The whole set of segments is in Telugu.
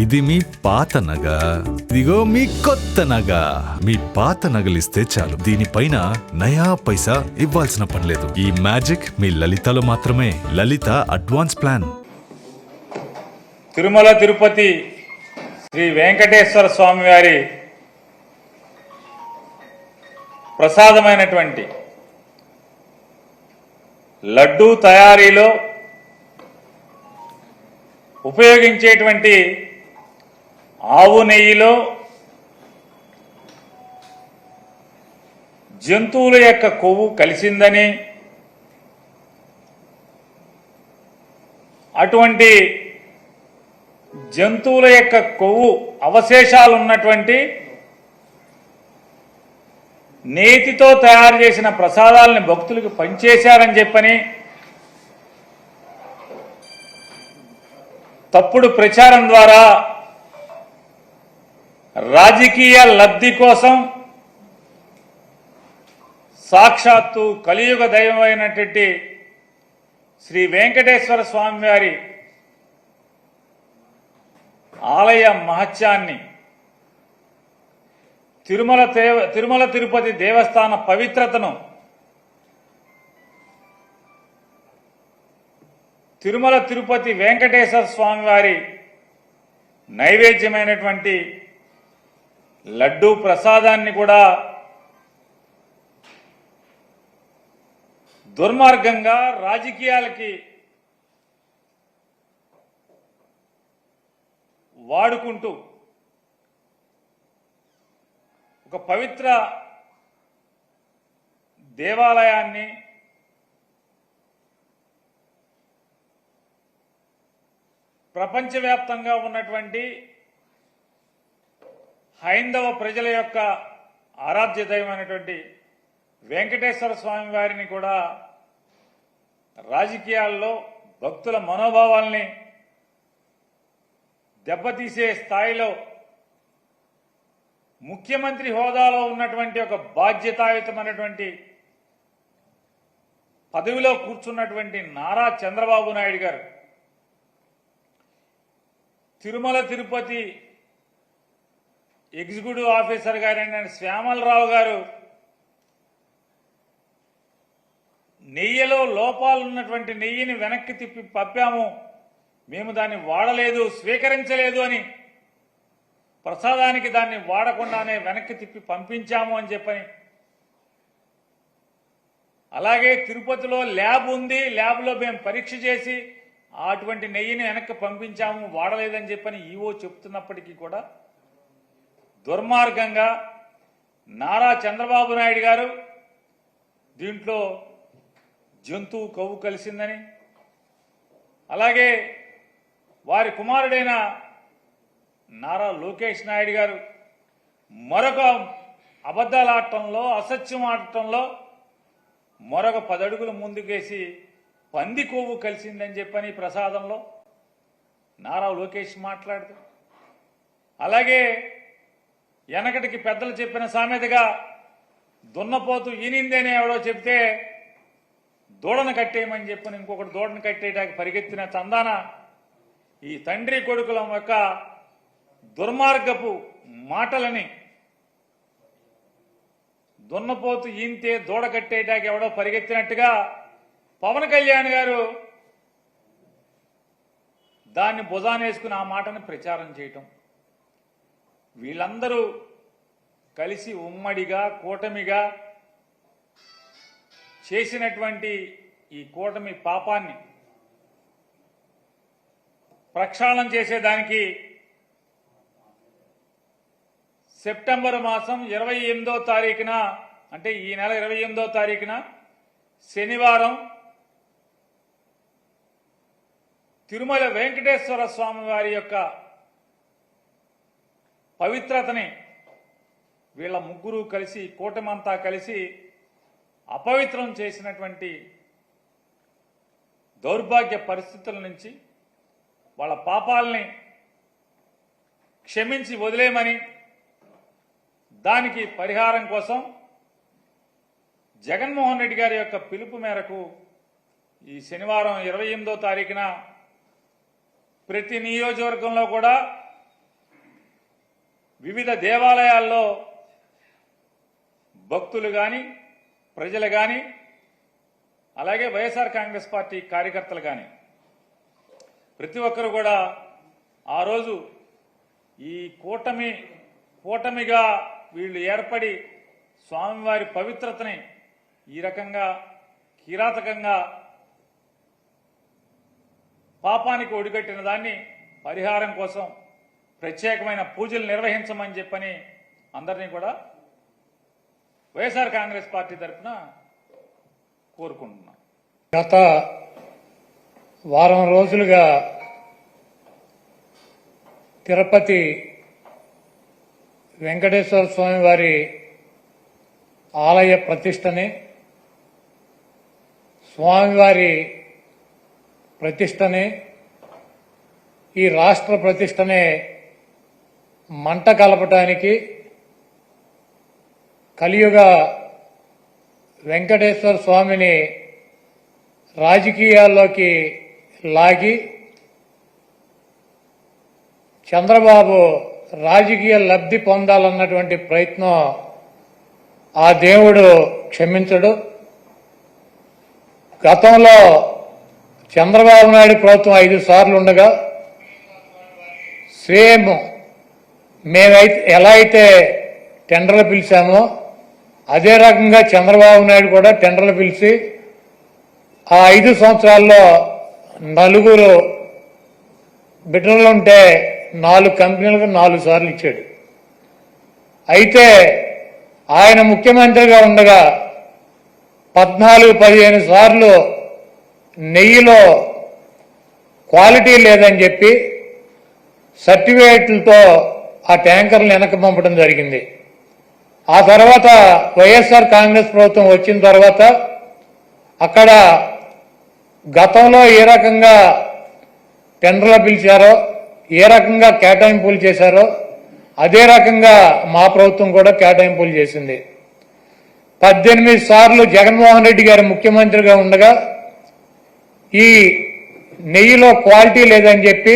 ఇది మీ పాత నగ, ఇదిగో మీ కొత్త నగ. మీ పాత నగలిస్తే చాలు, దీనిపైన నయా పైసా ఇవ్వాల్సిన పనిలేదు. ఈ మ్యాజిక్ మీ లలితలో మాత్రమే. లలిత అడ్వాన్స్ ప్లాన్. తిరుమల తిరుపతి శ్రీ వెంకటేశ్వర స్వామి వారి ప్రసాదమైనటువంటి లడ్డూ తయారీలో ఉపయోగించేటువంటి ఆవు నెయ్యిలో జంతువుల యొక్క కొవ్వు కలిసిందని, అటువంటి జంతువుల యొక్క కొవ్వు అవశేషాలు ఉన్నటువంటి నేతితో తయారు చేసిన ప్రసాదాలని భక్తులకు పంచేశారని చెప్పని తప్పుడు ప్రచారం ద్వారా రాజకీయ లబ్ధి కోసం సాక్షాత్తు కలియుగ దైవమైనటువంటి శ్రీ వెంకటేశ్వర స్వామి వారి ఆలయ మహత్యాన్ని, తిరుమల తిరుపతి దేవస్థాన పవిత్రతను, తిరుమల తిరుపతి వెంకటేశ్వర స్వామి వారి నైవేద్యమైనటువంటి లడ్డూ ప్రసాదాన్ని కూడా దుర్మార్గంగా రాజకీయాలకి వాడుకుంటూ ఒక పవిత్ర దేవాలయాన్ని ప్రపంచవ్యాప్తంగా ఉన్నటువంటి హైందవ ప్రజల యొక్క ఆరాధ్య దైవమైనటువంటి వెంకటేశ్వర స్వామి వారిని కూడా రాజకీయాల్లో భక్తుల మనోభావాల్ని దెబ్బతీసే స్థాయిలో ముఖ్యమంత్రి హోదాలో ఉన్నటువంటి ఒక బాధ్యతాయుతమైనటువంటి పదవిలో కూర్చున్నటువంటి నారా చంద్రబాబు నాయుడు గారు తిరుమల తిరుపతి ఎగ్జిక్యూటివ్ ఆఫీసర్ గారైన శ్యామలరావు గారు నెయ్యిలో లోపాలున్నటువంటి నెయ్యిని వెనక్కి తిప్పి పంపాము, మేము దాన్ని వాడలేదు, స్వీకరించలేదు అని, ప్రసాదానికి దాన్ని వాడకుండానే వెనక్కి తిప్పి పంపించాము అని చెప్పని, అలాగే తిరుపతిలో ల్యాబ్ ఉంది, ల్యాబ్లో మేము పరీక్ష చేసి అటువంటి నెయ్యిని వెనక్కి పంపించాము, వాడలేదని చెప్పని ఈవో చెప్తున్నప్పటికీ కూడా దుర్మార్గంగా నారా చంద్రబాబు నాయుడు గారు దీంట్లో జంతువు కొవ్వు కలిసిందని, అలాగే వారి కుమారుడైన నారా లోకేష్ నాయుడు గారు మరొక అబద్ధాలు ఆడటంలో, అసత్యం ఆడటంలో మరొక 10 అడుగులు ముందుకేసి పంది కొవ్వు కలిసిందని చెప్పని ప్రసాదంలో నారా లోకేష్ మాట్లాడుతూ, అలాగే వెనకటికి పెద్దలు చెప్పిన సామెతగా దున్నపోతు ఈనిందేనే ఎవడో చెప్తే దూడను కట్టేయమని చెప్పని ఇంకొకటి దూడను కట్టేయడానికి పరిగెత్తిన చందాన ఈ తండ్రి కొడుకుల యొక్క దుర్మార్గపు మాటలని, దున్నపోతు ఈంతే దూడ కట్టేయడానికి ఎవడో పరిగెత్తినట్టుగా పవన్ కళ్యాణ్ గారు దాన్ని భుజానేసుకుని ఆ మాటను ప్రచారం చేయటం, వీళ్ళందరూ కలిసి ఉమ్మడిగా కూటమిగా చేసినటువంటి ఈ కూటమి పాపాన్ని ప్రక్షాళన చేసేదానికి సెప్టెంబర్ మాసం 28వ తారీఖున, అంటే ఈ నెల 28వ తారీఖున శనివారం తిరుమల వెంకటేశ్వర స్వామి వారి యొక్క పవిత్రతని వీళ్ళ ముగ్గురు కలిసి, కూటమంతా కలిసి అపవిత్రం చేసినటువంటి దౌర్భాగ్య పరిస్థితుల నుంచి వాళ్ళ పాపాలని క్షమించి వదిలేయమని, దానికి పరిహారం కోసం జగన్మోహన్ రెడ్డి గారి యొక్క పిలుపు మేరకు ఈ శనివారం 28వ తారీఖున ప్రతి నియోజకవర్గంలో కూడా వివిధ దేవాలయాల్లో భక్తులు కానీ ప్రజలు కానీ అలాగే వైఎస్ఆర్ కాంగ్రెస్ పార్టీ కార్యకర్తలు కానీ ప్రతి ఒక్కరు కూడా ఆ రోజు ఈ కూటమిగా వీళ్ళు ఏర్పడి స్వామివారి పవిత్రతని ఈ రకంగా కిరాతకంగా పాపానికి ఒడిగట్టిన దాన్ని పరిహారం కోసం ప్రత్యేకమైన పూజలు నిర్వహించమని చెప్పని అందరినీ కూడా వైఎస్ఆర్ కాంగ్రెస్ పార్టీ తరఫున కోరుకుంటున్నాం. గత వారం రోజులుగా తిరుపతి వెంకటేశ్వర స్వామి వారి ఆలయ ప్రతిష్టని, స్వామివారి ప్రతిష్టని, ఈ రాష్ట్ర ప్రతిష్టని మంట కలపటానికి కలియుగ వెంకటేశ్వర స్వామిని రాజకీయాల్లోకి లాగి చంద్రబాబు రాజకీయ లబ్ధి పొందాలన్నటువంటి ప్రయత్నం ఆ దేవుడు క్షమించడు. గతంలో చంద్రబాబు నాయుడు ప్రభుత్వం 5 సార్లు ఉండగా సేమ్ మేమైతే ఎలా అయితే టెండర్లు పిలిచామో అదే రకంగా చంద్రబాబు నాయుడు కూడా టెండర్లు పిలిచి ఆ 5 సంవత్సరాల్లో 4 బిడ్డలుంటే 4 కంపెనీలకు 4 సార్లు ఇచ్చాడు. అయితే ఆయన ముఖ్యమంత్రిగా ఉండగా 14-15 సార్లు నెయ్యిలో క్వాలిటీ లేదని చెప్పి సర్టిఫికేట్లతో ఆ ట్యాంకర్లు వెనక్కి పంపడం జరిగింది. ఆ తర్వాత వైఎస్ఆర్ కాంగ్రెస్ ప్రభుత్వం వచ్చిన తర్వాత అక్కడ గతంలో ఏ రకంగా టెండర్లు పిలిచారో, ఏ రకంగా కేటాయింపులు చేశారో అదే రకంగా మా ప్రభుత్వం కూడా కేటాయింపులు చేసింది. 18 సార్లు జగన్మోహన్ రెడ్డి గారు ముఖ్యమంత్రిగా ఉండగా ఈ నెయ్యిలో క్వాలిటీ లేదని చెప్పి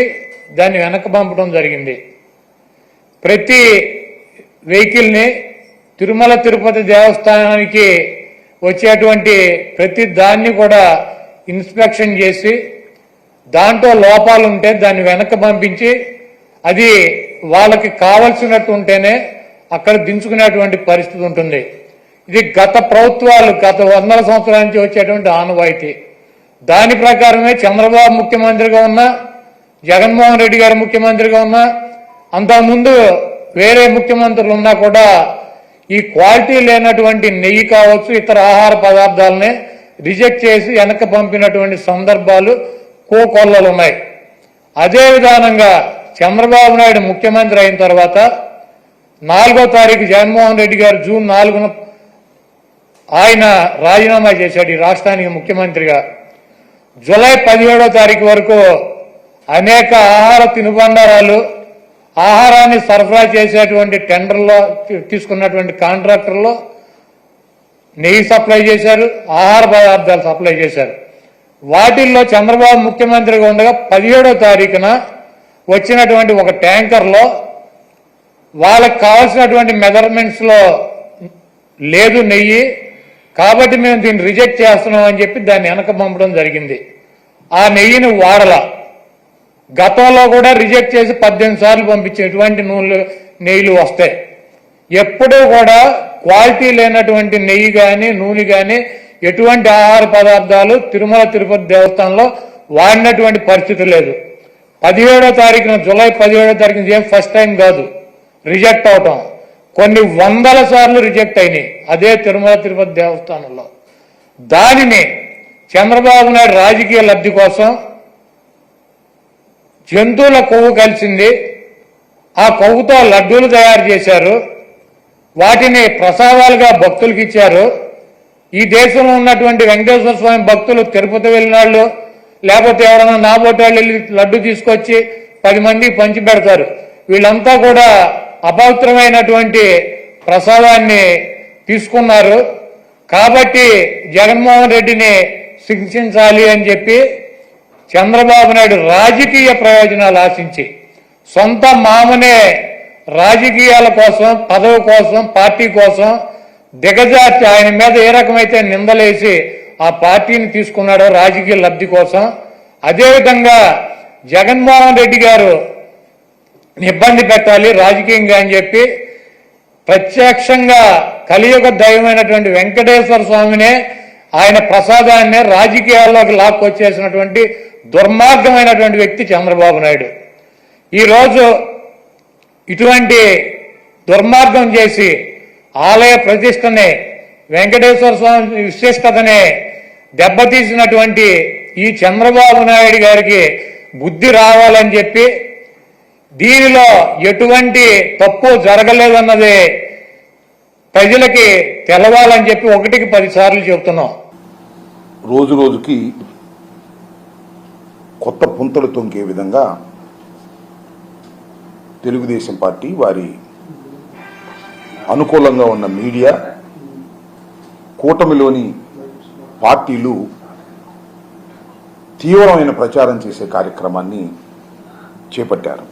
దాన్ని వెనక్కి పంపడం జరిగింది. ప్రతి వెహికల్ని తిరుమల తిరుపతి దేవస్థానానికి వచ్చేటువంటి ప్రతి దాన్ని కూడా ఇన్స్పెక్షన్ చేసి దాంట్లో లోపాలు ఉంటే దాన్ని వెనక్కి పంపించి అది వాళ్ళకి కావలసినట్టు ఉంటేనే అక్కడ దించుకునేటువంటి పరిస్థితి ఉంటుంది. ఇది గత ప్రభుత్వాలు గత 100 సంవత్సరాల నుంచి వచ్చేటువంటి ఆనవాయితీ. దాని ప్రకారమే చంద్రబాబు ముఖ్యమంత్రిగా ఉన్నా, జగన్మోహన్ రెడ్డి గారు ముఖ్యమంత్రిగా ఉన్నా, అంతకుముందు వేరే ముఖ్యమంత్రులు ఉన్నా కూడా ఈ క్వాలిటీ లేనటువంటి నెయ్యి కావచ్చు, ఇతర ఆహార పదార్థాలని రిజెక్ట్ చేసి వెనక్కి పంపినటువంటి సందర్భాలు కోకొల్లలు ఉన్నాయి. అదే విధానంగా చంద్రబాబు నాయుడు ముఖ్యమంత్రి అయిన తర్వాత 4వ తారీఖు జగన్మోహన్ రెడ్డి గారు జూన్ 4న ఆయన రాజీనామా చేశాడు ఈ రాష్ట్రానికి ముఖ్యమంత్రిగా. జూలై 17వ తారీఖు వరకు అనేక ఆహార తినుబండారాలు, ఆహారాన్ని సరఫరా చేసేటువంటి టెండర్లో తీసుకున్నటువంటి కాంట్రాక్టర్లో నెయ్యి సప్లై చేశారు, ఆహార పదార్థాలు సప్లై చేశారు. వాటిల్లో చంద్రబాబు ముఖ్యమంత్రిగా ఉండగా 17వ తారీఖున వచ్చినటువంటి ఒక ట్యాంకర్లో వాళ్ళకి కావాల్సినటువంటి మెజర్మెంట్స్లో లేదు నెయ్యి, కాబట్టి మేము దీన్ని రిజెక్ట్ చేస్తున్నాం అని చెప్పి దాన్ని వెనక పంపడం జరిగింది. ఆ నెయ్యిని వాడల గతంలో కూడా రిజెక్ట్ చేసి 18 సార్లు పంపించే ఎటువంటి నెయ్యిలు వస్తాయి. ఎప్పుడూ కూడా క్వాలిటీ లేనటువంటి నెయ్యి కానీ నూనె కానీ ఎటువంటి ఆహార పదార్థాలు తిరుమల తిరుపతి దేవస్థానంలో వాడినటువంటి పరిస్థితి లేదు. 17వ తారీఖున జూలై 17వ తారీఖున ఏం ఫస్ట్ టైం కాదు రిజెక్ట్ అవటం, కొన్ని 100 సార్లు రిజెక్ట్ అయినాయి అదే తిరుమల తిరుపతి దేవస్థానంలో. దానిని చంద్రబాబు నాయుడు రాజకీయ లబ్ధి కోసం జంతువుల కొవ్వు కలిసింది, ఆ కొవ్వుతో లడ్డూలు తయారు చేశారు, వాటిని ప్రసాదాలుగా భక్తులకు ఇచ్చారు. ఈ దేశంలో ఉన్నటువంటి వెంకటేశ్వర స్వామి భక్తులు తిరుపతి వెళ్ళిన వాళ్ళు లేకపోతే ఎవరైనా నాబోటి వాళ్ళు వెళ్ళి లడ్డు తీసుకొచ్చి 10 మందికి పంచి పెడతారు. వీళ్ళంతా కూడా అపవిత్రమైనటువంటి ప్రసాదాన్ని తీసుకున్నారు. కాబట్టి జగన్మోహన్ రెడ్డిని శిక్షించాలి అని చెప్పి చంద్రబాబు నాయుడు రాజకీయ ప్రయోజనాలు ఆశించి సొంత మామనే రాజకీయాల కోసం, పదవి కోసం, పార్టీ కోసం దిగజార్చి ఆయన మీద ఏ రకమైతే నిందలేసి ఆ పార్టీని తీసుకున్నాడో రాజకీయ లబ్ధి కోసం, అదేవిధంగా జగన్మోహన్ రెడ్డి గారు ఇబ్బంది పెట్టాలి రాజకీయంగా అని చెప్పి ప్రత్యక్షంగా కలియుగ దైవమైనటువంటి వెంకటేశ్వర స్వామినే ఆయన ప్రసాదాన్నే రాజకీయాల్లోకి లాక్కొచ్చేసినటువంటి దుర్మార్గమైనటువంటి వ్యక్తి చంద్రబాబు నాయుడు. ఈరోజు ఇటువంటి దుర్మార్గం చేసి ఆలయ ప్రతిష్టని, వెంకటేశ్వర స్వామి విశిష్టతని దెబ్బతీసినటువంటి ఈ చంద్రబాబు నాయుడు గారికి బుద్ధి రావాలని చెప్పి, దీనిలో ఎటువంటి తప్పు జరగలేదన్నది ప్రజలకి తెలవాలని చెప్పి 1కి 10 సార్లు చెబుతున్నాం. రోజు రోజుకి కొత్త పుంతలు తొంగే విధంగా తెలుగుదేశం పార్టీ, వారి అనుకూలంగా ఉన్న మీడియా, కూటమిలోని పార్టీలు తీవ్రమైన ప్రచారం చేసే కార్యక్రమాన్ని చేపట్టారు.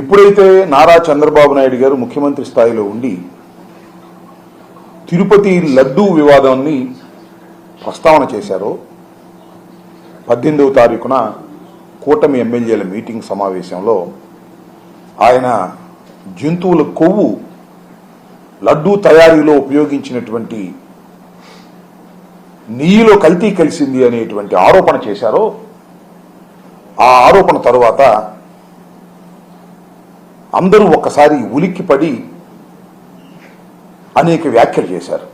ఎప్పుడైతే నారా చంద్రబాబు నాయుడు గారు ముఖ్యమంత్రి స్థాయిలో ఉండి తిరుపతి లడ్డూ వివాదాన్ని ప్రస్తావన చేశారో, 18వ తారీఖున కూటమి ఎమ్మెల్యేల మీటింగ్ సమావేశంలో ఆయన జంతువుల కొవ్వు లడ్డూ తయారీలో ఉపయోగించినటువంటి నెయ్యిలో కల్తీ కలిసింది అనేటువంటి ఆరోపణ చేశారో, ఆ ఆరోపణ తరువాత అందరూ ఒక్కసారి ఉలిక్కిపడి అనేక వ్యాఖ్యలు చేశారు.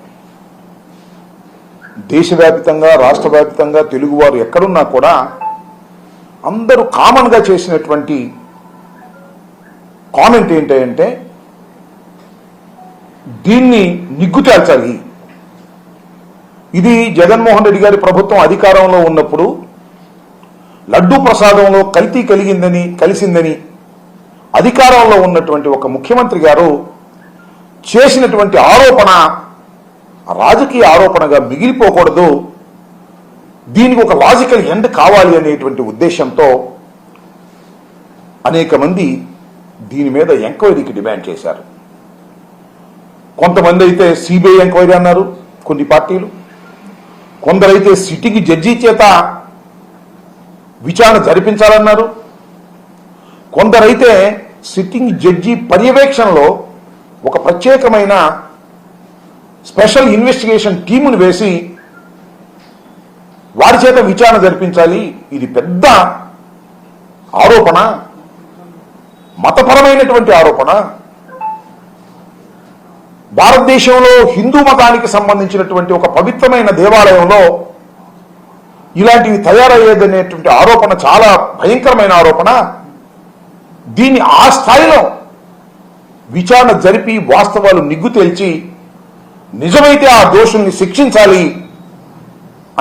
దేశవ్యాప్తంగా, రాష్ట్ర వ్యాప్తంగా తెలుగువారు ఎక్కడున్నా కూడా అందరూ కామన్గా చేసినటువంటి కామెంట్ ఏంటంటే, దీన్ని నిగ్గు తేల్చాలి. ఇది జగన్మోహన్ రెడ్డి గారి ప్రభుత్వం అధికారంలో ఉన్నప్పుడు లడ్డూ ప్రసాదంలో కల్తీ కలిసిందని అధికారంలో ఉన్నటువంటి ఒక ముఖ్యమంత్రి గారు చేసినటువంటి ఆరోపణ రాజకీయ ఆరోపణగా మిగిలిపోకూడదు, దీనికి ఒక లాజికల్ ఎండ్ కావాలి అనేటువంటి ఉద్దేశంతో అనేక మంది దీని మీద ఎంక్వైరీకి డిమాండ్ చేశారు. కొంతమంది అయితే సిబిఐ ఎంక్వైరీ అన్నారు, కొన్ని పార్టీలు. కొందరైతే సిట్టింగ్ జడ్జి చేత విచారణ జరిపించాలన్నారు. కొందరైతే సిట్టింగ్ జడ్జి పర్యవేక్షణలో ఒక ప్రత్యేకమైన స్పెషల్ ఇన్వెస్టిగేషన్ టీమును వేసి వారి చేత విచారణ జరిపించాలి. ఇది పెద్ద ఆరోపణ, మతపరమైనటువంటి ఆరోపణ. భారతదేశంలో హిందూ మతానికి సంబంధించినటువంటి ఒక పవిత్రమైన దేవాలయంలో ఇలాంటివి తయారయ్యేదనేటువంటి ఆరోపణ చాలా భయంకరమైన ఆరోపణ. దీన్ని ఆ స్థాయిలో విచారణ జరిపి వాస్తవాలు నిగ్గు తేల్చి నిజమైతే ఆ దోషుల్ని శిక్షించాలి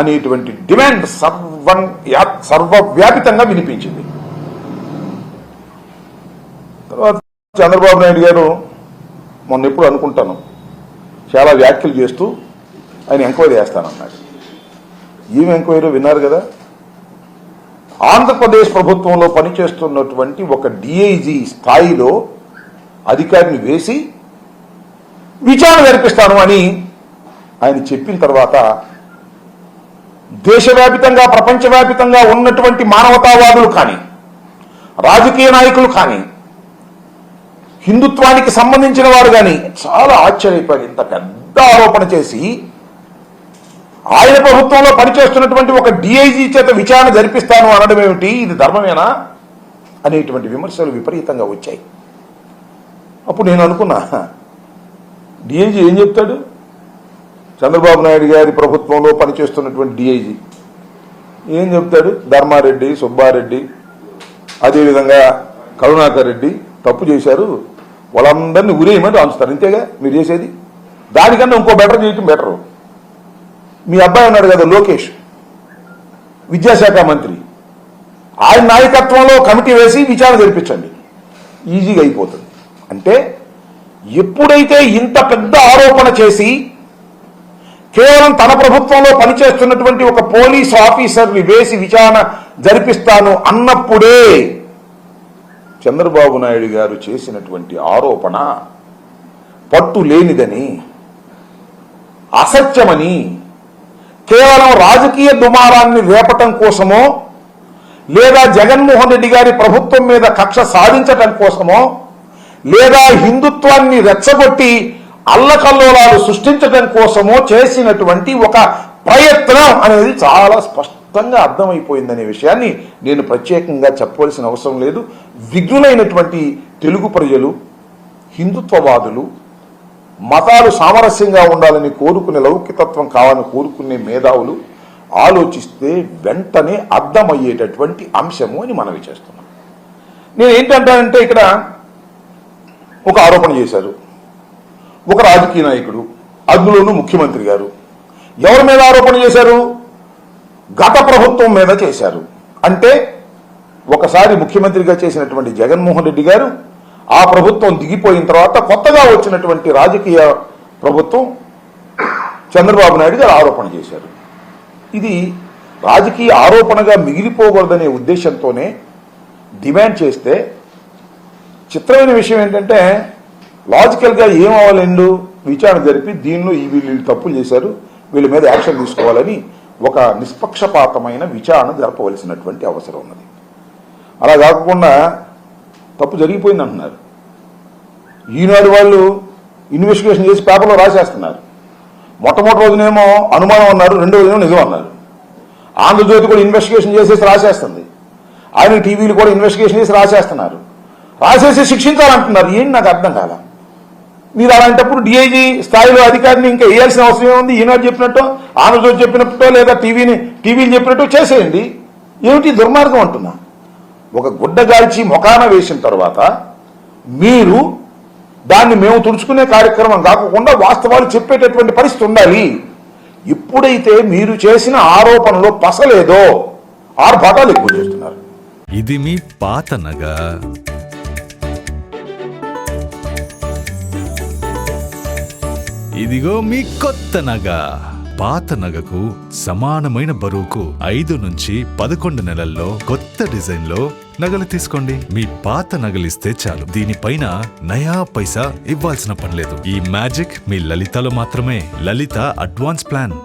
అనేటువంటి డిమాండ్ సర్వవ్యాపితంగా వినిపించింది. తర్వాత చంద్రబాబు నాయుడు గారు మొన్న ఎప్పుడు అనుకుంటాను చాలా వ్యాఖ్యలు చేస్తూ ఆయన ఎంక్వైరీ చేస్తానన్నాడు. ఏం ఎంక్వైరీ విన్నారు కదా. ఆంధ్రప్రదేశ్ ప్రభుత్వంలో పనిచేస్తున్నటువంటి ఒక డిఐజీ స్థాయిలో అధికారిని వేసి విచారణ జరిపిస్తాను అని ఆయన చెప్పిన తర్వాత దేశవ్యాపితంగా, ప్రపంచవ్యాపితంగా ఉన్నటువంటి మానవతావాదులు కానీ, రాజకీయ నాయకులు కానీ, హిందుత్వానికి సంబంధించిన వారు కానీ చాలా ఆశ్చర్యపోయారు. ఇంత పెద్ద ఆరోపణ చేసి ఆయన ప్రభుత్వంలో పనిచేస్తున్నటువంటి ఒక డిఐజీ చేత విచారణ జరిపిస్తాను అనడం ఏమిటి, ఇది ధర్మమేనా అనేటువంటి విమర్శలు విపరీతంగా వచ్చాయి. అప్పుడు నేను అనుకున్నా, డిఐజీ ఏం చెప్తాడు? చంద్రబాబు నాయుడు గారి ప్రభుత్వంలో పనిచేస్తున్నటువంటి డిఐజీ ఏం చెప్తాడు? ధర్మారెడ్డి, సుబ్బారెడ్డి, అదేవిధంగా కరుణాకర్ రెడ్డి తప్పు చేశారు, వాళ్ళందరినీ ఉరేయమని రాంచుతారు. ఇంతేగా మీరు చేసేది. దానికన్నా ఇంకో బెటర్ చేయటం బెటరు. మీ అబ్బాయి ఉన్నాడు కదా లోకేష్, విద్యాశాఖ మంత్రి, ఆయన నాయకత్వంలో కమిటీ వేసి విచారణ జరిపించండి, ఈజీగా అయిపోతుంది. అంటే ఎప్పుడైతే ఇంత పెద్ద ఆరోపణ చేసి కేవలం తన ప్రభుత్వంలో పనిచేస్తున్నటువంటి ఒక పోలీస్ ఆఫీసర్ని వేసి విచారణ జరిపిస్తాను అన్నప్పుడే చంద్రబాబు నాయుడు గారు చేసినటువంటి ఆరోపణ పట్టు లేనిదని, అసత్యమని, కేవలం రాజకీయ దుమారాన్ని రేపటం కోసమో లేదా జగన్మోహన్ రెడ్డి గారి ప్రభుత్వం మీద కక్ష సాధించటం కోసమో లేదా హిందుత్వాన్ని రెచ్చగొట్టి అల్లకల్లోలాలు సృష్టించడం కోసమో చేసినటువంటి ఒక ప్రయత్నం అనేది చాలా స్పష్టంగా అర్థమైపోయిందనే విషయాన్ని నేను ప్రత్యేకంగా చెప్పవలసిన అవసరం లేదు. విఘ్నులైనటువంటి తెలుగు ప్రజలు, హిందుత్వవాదులు, మతాలు సామరస్యంగా ఉండాలని కోరుకునే, లౌకికతత్వం కావాలని కోరుకునే మేధావులు ఆలోచిస్తే వెంటనే అర్థమయ్యేటటువంటి అంశము అని మనవి చేస్తున్నాం. నేను ఏంటంటానంటే, ఇక్కడ ఒక ఆరోపణ చేశారు ఒక రాజకీయ నాయకుడు, అందులోనూ ముఖ్యమంత్రి గారు. ఎవరి మీద ఆరోపణ చేశారు? గత ప్రభుత్వం మీద చేశారు. అంటే ఒకసారి ముఖ్యమంత్రిగా చేసినటువంటి జగన్మోహన్ రెడ్డి గారు, ఆ ప్రభుత్వం దిగిపోయిన తర్వాత కొత్తగా వచ్చినటువంటి రాజకీయ ప్రభుత్వం చంద్రబాబు నాయుడు గారు ఆరోపణ చేశారు. ఇది రాజకీయ ఆరోపణగా మిగిలిపోకూడదనే ఉద్దేశంతోనే డిమాండ్ చేస్తే, చిత్రమైన విషయం ఏంటంటే, లాజికల్గా ఏమవ్వాలండు విచారణ జరిపి దీనిలో వీళ్ళు తప్పులు చేశారు, వీళ్ళ మీద యాక్షన్ తీసుకోవాలని ఒక నిష్పక్షపాతమైన విచారణ జరపవలసినటువంటి అవసరం ఉన్నది. అలా కాకుండా తప్పు జరిగిపోయింది అంటున్నారు. ఈనాడు వాళ్ళు ఇన్వెస్టిగేషన్ చేసి పేపర్లో రాసేస్తున్నారు. మొట్టమొదటి రోజునేమో అనుమానం అన్నారు, రెండో రోజునేమో నిజం అన్నారు. ఆంధ్రజ్యోతి కూడా ఇన్వెస్టిగేషన్ చేసేసి రాసేస్తుంది, ఆయన టీవీలు కూడా ఇన్వెస్టిగేషన్ చేసి రాసేస్తున్నారు. రాసేసి శిక్షించాలంటున్నారు. ఏంటి నాకు అర్థం కాల. మీరు అలాంటప్పుడు డిఐజీ స్థాయిలో అధికారిని ఇంకా వేయాల్సిన అవసరం ఏముంది? ఈనాడు చెప్పినట్టు, ఆంధ్రజ్యోతి చెప్పినట్టు, లేదా టీవీలు చెప్పినట్టు చేసేయండి. ఏమిటి దుర్మార్గం అంటున్నా. ఒక గుడ్డగాల్చి మొకాన వేసిన తర్వాత మీరు దాన్ని మేము తుడుచుకునే కార్యక్రమం కాకుండా వాస్తవాలు చెప్పేటటువంటి పరిస్థితి ఉండాలి. ఎప్పుడైతే మీరు చేసిన ఆరోపణలో పసలేదో ఆర్భాటాలు ఎక్కువ చేస్తున్నారు. ఇది మీ పాత నగ. ఇదిగో మీ కొత్త నగ. పాత నగకు సమానమైన బరువుకు 5 నుంచి 11 నెలల్లో కొత్త డిజైన్ లో నగలు తీసుకోండి. మీ పాత నగలిస్తే చాలు, దీనిపైన నయా పైసా ఇవ్వాల్సిన పనిలేదు. ఈ మ్యాజిక్ మీ లలితలో మాత్రమే. లలిత అడ్వాన్స్ ప్లాన్.